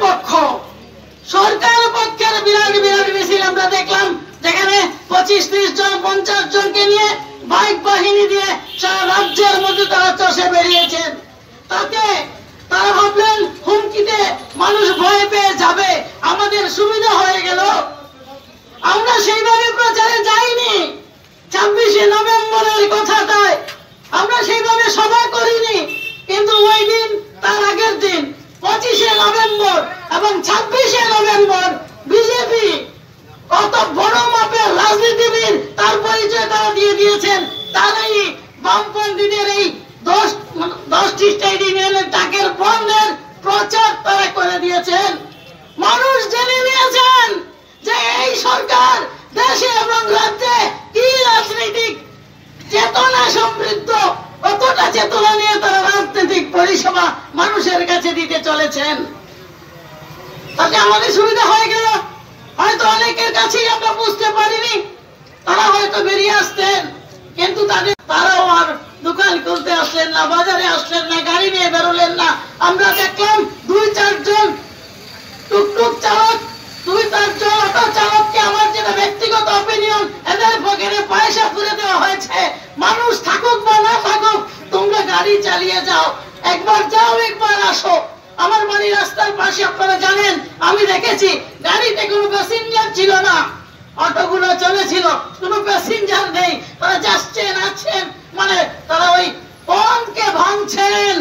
পক্ষ সরকার পক্ষের বিরাট বিরাট মিছিল আমরা দেখলাম, যেখানে 25-30 জন 50 জনকে নিয়ে বাইক বাহিনী দিয়ে সারা রাজ্যের মধ্যে তারা চষে বেরিয়েছেন। তাতে তারা ভাবলেন হুমকিতে মানুষ ভয় পেয়ে যাবে, আমাদের সুবিধা হয়ে গেল। আমরা সেইভাবে প্রচারে যাইনি। 26শে নভেম্বরের কথাটায় আমরা সেইভাবে সভা করিনি, কিন্তু ওই দিন তার আগের দিন 25শে নভেম্বর এবং 26শে নভেম্বর বিজেপি কত বড় মাপের রাজনীতিবিদ তার পরিচয় তারা দিয়ে দিয়েছেন। তারাই বামপন্থীদের এই 10টি স্টেট ইউনিয়নের ডাকের বন্ধের প্রচার তারা করে দিয়েছেন। মানুষ জেনে নিয়েছেন যে এই সরকার দেশে এবং রাজ্যে কি রাজনৈতিক চেতনা সমৃদ্ধ, কতটা চেতনা নিয়ে তারা রাজনৈতিক পরিষেবা মানুষের কাছে দিতে চলেছেন। তাতে আমাদের সুবিধা হয়ে গেল। হয়তো অনেকের কাছেই আমরা বুঝতে পারিনি, তারা হয়তো বেরিয়ে আসতেন, কিন্তু তারাও আর দোকান খুলতে আসলেন না, বাজারে আসলেন না, গাড়ি নিয়ে বেরোলেন না। আমরা দেখলাম 2-4 জন টুকটুক চালক, 2-4 জন অটো চালককে, আমার যেটা ব্যক্তিগত অপিনিয়ন, এদের পকেটে পয়সা পুরে দেওয়া হয়েছে। মানুষ থাকুক বা না থাকুক, তোমরা গাড়ি চালিয়ে যাও, একবার যাও একবার আসো। আমার বাড়ি রাস্তার পাশে, আপনারা জানেন, আমি দেখেছি গাড়িতে কোনো প্যাসেঞ্জার ছিল না, অটোগুলো চলেছিল, কোনো প্যাসেঞ্জার নেই, তারা যাচ্ছেন আসছেন, মানে তারা ওই বন্ধকে ভাঙছেন।